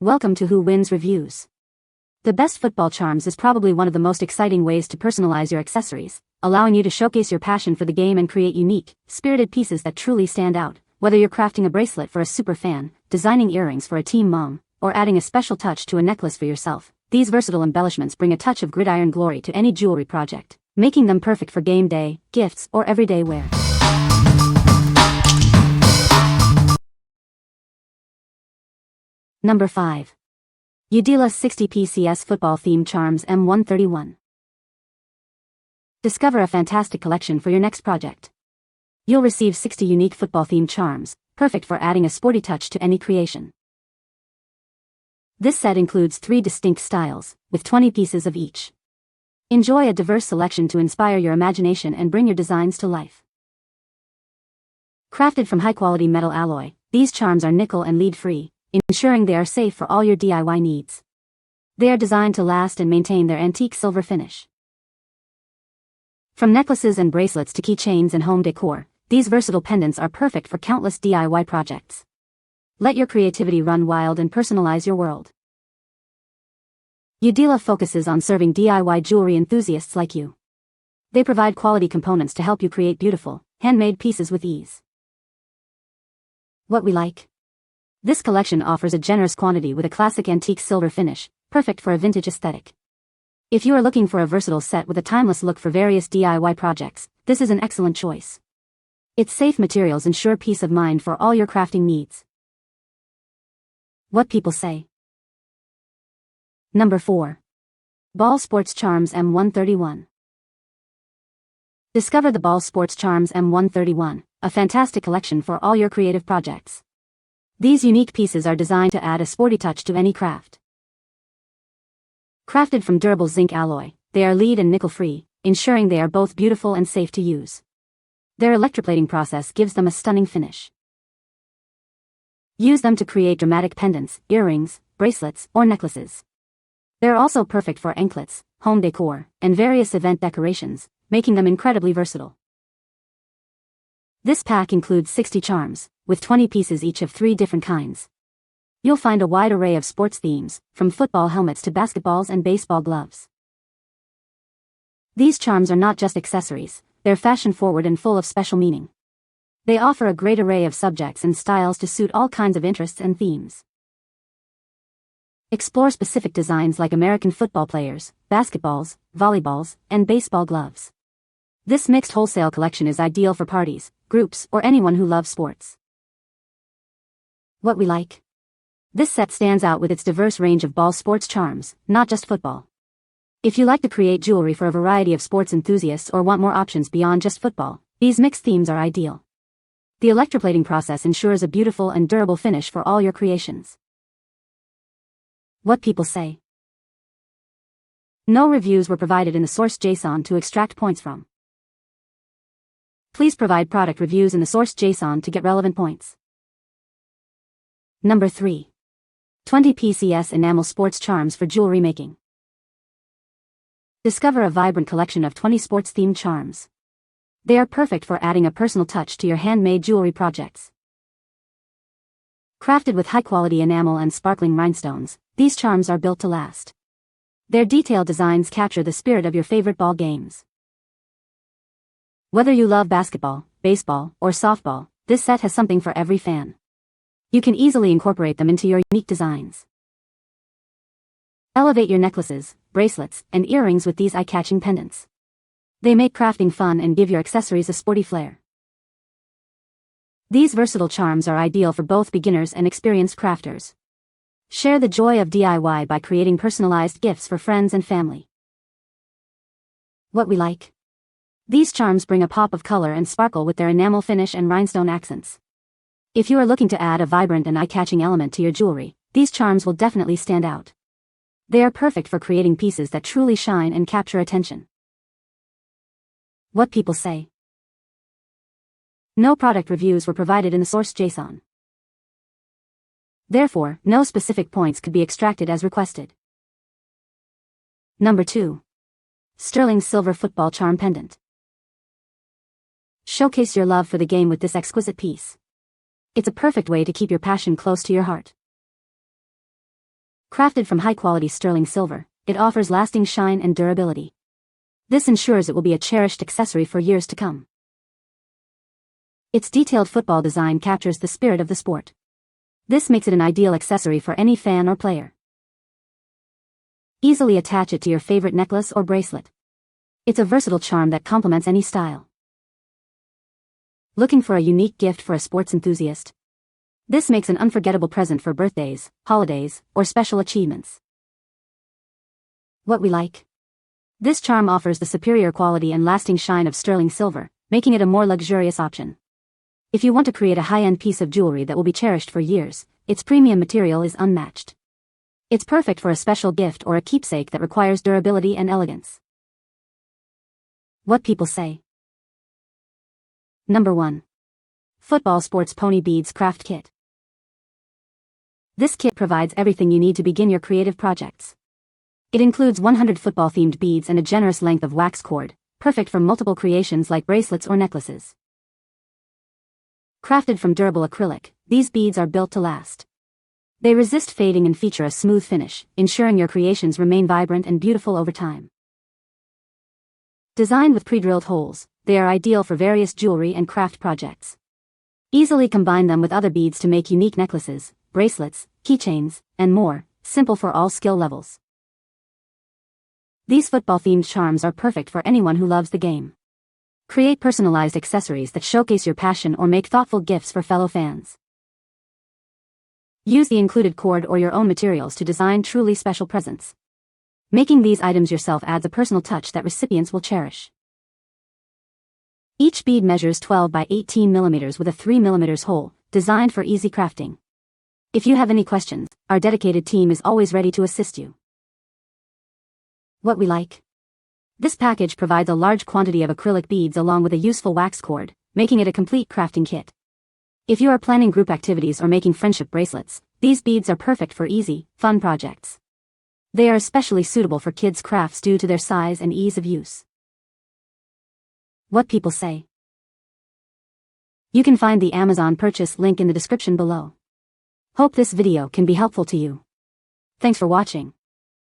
Welcome to Who Wins Reviews. The best football charms is probably one of the most exciting ways to personalize your accessories, allowing you to showcase your passion for the game and create unique, spirited pieces that truly stand out. Whether you're crafting a bracelet for a super fan, designing earrings for a team mom, or adding a special touch to a necklace for yourself, these versatile embellishments bring a touch of gridiron glory to any jewelry project, making them perfect for game day, gifts, or everyday wear. Number 5. Youdiyla 60 PCS Football Themed Charms M131. Discover a fantastic collection for your next project. You'll receive 60 unique football-themed charms, perfect for adding a sporty touch to any creation. This set includes 3 distinct styles, with 20 pieces of each. Enjoy a diverse selection to inspire your imagination and bring your designs to life. Crafted from high-quality metal alloy, these charms are nickel and lead-free, ensuring they are safe for all your DIY needs. They are designed to last and maintain their antique silver finish. From necklaces and bracelets to keychains and home decor, these versatile pendants are perfect for countless DIY projects. Let your creativity run wild and personalize your world. Youdiyla focuses on serving DIY jewelry enthusiasts like you. They provide quality components to help you create beautiful, handmade pieces with ease. What we like? This collection offers a generous quantity with a classic antique silver finish, perfect for a vintage aesthetic. If you are looking for a versatile set with a timeless look for various DIY projects, this is an excellent choice. Its safe materials ensure peace of mind for all your crafting needs. What people say. Number 4. Ball Sports Charms M131. Discover the Ball Sports Charms M131, a fantastic collection for all your creative projects. These unique pieces are designed to add a sporty touch to any craft. Crafted from durable zinc alloy, they are lead and nickel-free, ensuring they are both beautiful and safe to use. Their electroplating process gives them a stunning finish. Use them to create dramatic pendants, earrings, bracelets, or necklaces. They're also perfect for anklets, home decor, and various event decorations, making them incredibly versatile. This pack includes 60 charms, with 20 pieces each of 3 different kinds. You'll find a wide array of sports themes, from football helmets to basketballs and baseball gloves. These charms are not just accessories, they're fashion-forward and full of special meaning. They offer a great array of subjects and styles to suit all kinds of interests and themes. Explore specific designs like American football players, basketballs, volleyballs, and baseball gloves. This mixed wholesale collection is ideal for parties, groups, or anyone who loves sports. What we like? This set stands out with its diverse range of ball sports charms, not just football. If you like to create jewelry for a variety of sports enthusiasts or want more options beyond just football, these mixed themes are ideal. The electroplating process ensures a beautiful and durable finish for all your creations. What people say. No reviews were provided in the source JSON to extract points from. Please provide product reviews in the source JSON to get relevant points. Number 3. 20 PCS Enamel Sports Charms for Jewelry Making. Discover a vibrant collection of 20 sports-themed charms. They are perfect for adding a personal touch to your handmade jewelry projects. Crafted with high-quality enamel and sparkling rhinestones, these charms are built to last. Their detailed designs capture the spirit of your favorite ball games. Whether you love basketball, baseball, or softball, this set has something for every fan. You can easily incorporate them into your unique designs. Elevate your necklaces, bracelets, and earrings with these eye-catching pendants. They make crafting fun and give your accessories a sporty flair. These versatile charms are ideal for both beginners and experienced crafters. Share the joy of DIY by creating personalized gifts for friends and family. What we like? These charms bring a pop of color and sparkle with their enamel finish and rhinestone accents. If you are looking to add a vibrant and eye-catching element to your jewelry, these charms will definitely stand out. They are perfect for creating pieces that truly shine and capture attention. What people say. No product reviews were provided in the source JSON. Therefore, no specific points could be extracted as requested. Number 2. Sterling Silver Football Charm Pendant. Showcase your love for the game with this exquisite piece. It's a perfect way to keep your passion close to your heart. Crafted from high-quality sterling silver, it offers lasting shine and durability. This ensures it will be a cherished accessory for years to come. Its detailed football design captures the spirit of the sport. This makes it an ideal accessory for any fan or player. Easily attach it to your favorite necklace or bracelet. It's a versatile charm that complements any style. Looking for a unique gift for a sports enthusiast? This makes an unforgettable present for birthdays, holidays, or special achievements. What we like? This charm offers the superior quality and lasting shine of sterling silver, making it a more luxurious option. If you want to create a high-end piece of jewelry that will be cherished for years, its premium material is unmatched. It's perfect for a special gift or a keepsake that requires durability and elegance. What people say. Number 1. Football Sports Pony Beads Craft Kit. This kit provides everything you need to begin your creative projects. It includes 100 football-themed beads and a generous length of wax cord, perfect for multiple creations like bracelets or necklaces. Crafted from durable acrylic, these beads are built to last. They resist fading and feature a smooth finish, ensuring your creations remain vibrant and beautiful over time. Designed with pre-drilled holes, they are ideal for various jewelry and craft projects. Easily combine them with other beads to make unique necklaces, bracelets, keychains, and more, simple for all skill levels. These football-themed charms are perfect for anyone who loves the game. Create personalized accessories that showcase your passion or make thoughtful gifts for fellow fans. Use the included cord or your own materials to design truly special presents. Making these items yourself adds a personal touch that recipients will cherish. Each bead measures 12 by 18 mm with a 3 mm hole, designed for easy crafting. If you have any questions, our dedicated team is always ready to assist you. What we like? This package provides a large quantity of acrylic beads along with a useful wax cord, making it a complete crafting kit. If you are planning group activities or making friendship bracelets, these beads are perfect for easy, fun projects. They are especially suitable for kids' crafts due to their size and ease of use. What people say. You can find the Amazon purchase link in the description below. Hope this video can be helpful to you. Thanks for watching.